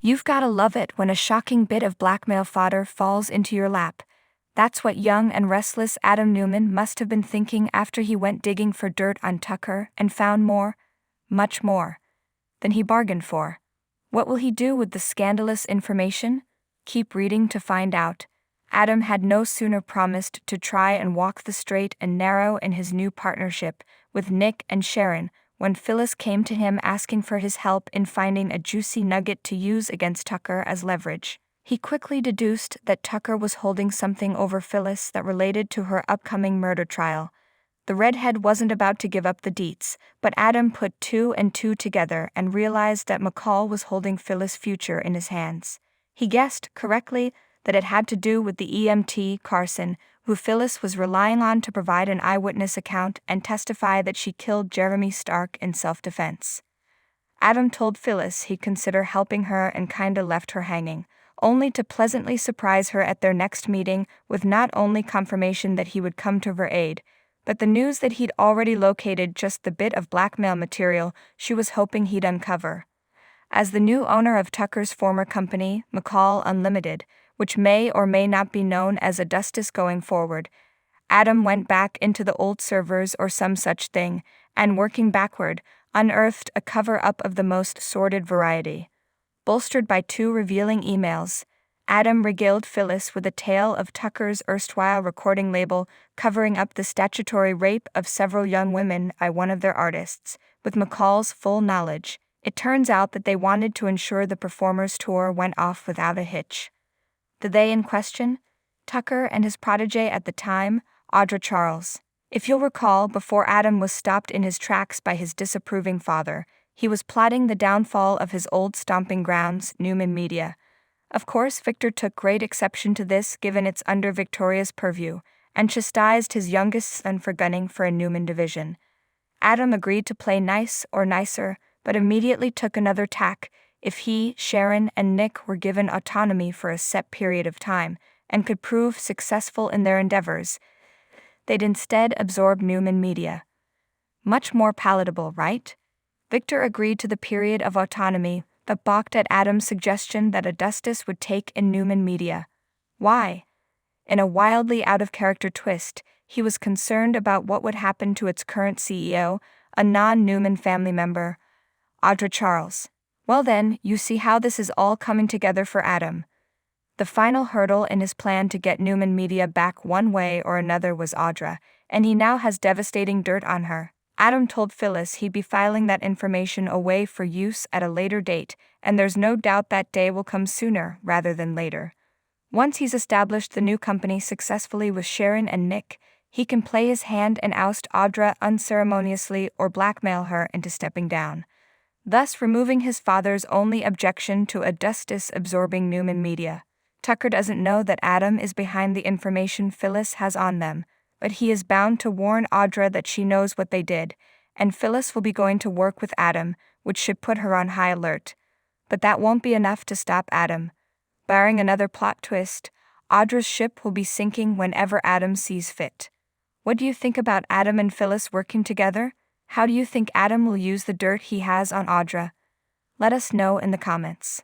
You've gotta love it when a shocking bit of blackmail fodder falls into your lap. That's what young and restless Adam Newman must have been thinking after he went digging for dirt on Tucker and found more, much more, than he bargained for. What will he do with the scandalous information? Keep reading to find out. Adam had no sooner promised to try and walk the straight and narrow in his new partnership with Nick and Sharon when Phyllis came to him asking for his help in finding a juicy nugget to use against Tucker as leverage. He quickly deduced that Tucker was holding something over Phyllis that related to her upcoming murder trial. The redhead wasn't about to give up the deets, but Adam put two and two together and realized that McCall was holding Phyllis' future in his hands. He guessed, correctly, that it had to do with the EMT, Carson, who Phyllis was relying on to provide an eyewitness account and testify that she killed Jeremy Stark in self-defense. Adam told Phyllis he'd consider helping her and kinda left her hanging, only to pleasantly surprise her at their next meeting with not only confirmation that he would come to her aid, but the news that he'd already located just the bit of blackmail material she was hoping he'd uncover. As the new owner of Tucker's former company, McCall Unlimited, which may or may not be known as Augustus going forward, Adam went back into the old servers or some such thing, and working backward, unearthed a cover-up of the most sordid variety. Bolstered by two revealing emails, Adam regaled Phyllis with a tale of Tucker's erstwhile recording label covering up the statutory rape of several young women by one of their artists, with McCall's full knowledge. It turns out that they wanted to ensure the performers' tour went off without a hitch. The they in question? Tucker and his protege at the time, Audra Charles. If you'll recall, before Adam was stopped in his tracks by his disapproving father, he was plotting the downfall of his old stomping grounds, Newman Media. Of course, Victor took great exception to this given it's under Victoria's purview, and chastised his youngest son for gunning for a Newman division. Adam agreed to play nice or nicer, but immediately took another tack if he, Sharon, and Nick were given autonomy for a set period of time and could prove successful in their endeavors. They'd instead absorb Newman Media. Much more palatable, right? Victor agreed to the period of autonomy, but balked at Adam's suggestion that Augustus would take in Newman Media. Why? In a wildly out-of-character twist, he was concerned about what would happen to its current CEO, a non-Newman family member, Audra Charles. Well then, you see how this is all coming together for Adam. The final hurdle in his plan to get Newman Media back one way or another was Audra, and he now has devastating dirt on her. Adam told Phyllis he'd be filing that information away for use at a later date, and there's no doubt that day will come sooner rather than later. Once he's established the new company successfully with Sharon and Nick, he can play his hand and oust Audra unceremoniously or blackmail her into stepping down, thus removing his father's only objection to Augustus absorbing Newman Media. Tucker doesn't know that Adam is behind the information Phyllis has on them, but he is bound to warn Audra that she knows what they did, and Phyllis will be going to work with Adam, which should put her on high alert. But that won't be enough to stop Adam. Barring another plot twist, Audra's ship will be sinking whenever Adam sees fit. What do you think about Adam and Phyllis working together? How do you think Adam will use the dirt he has on Audra? Let us know in the comments.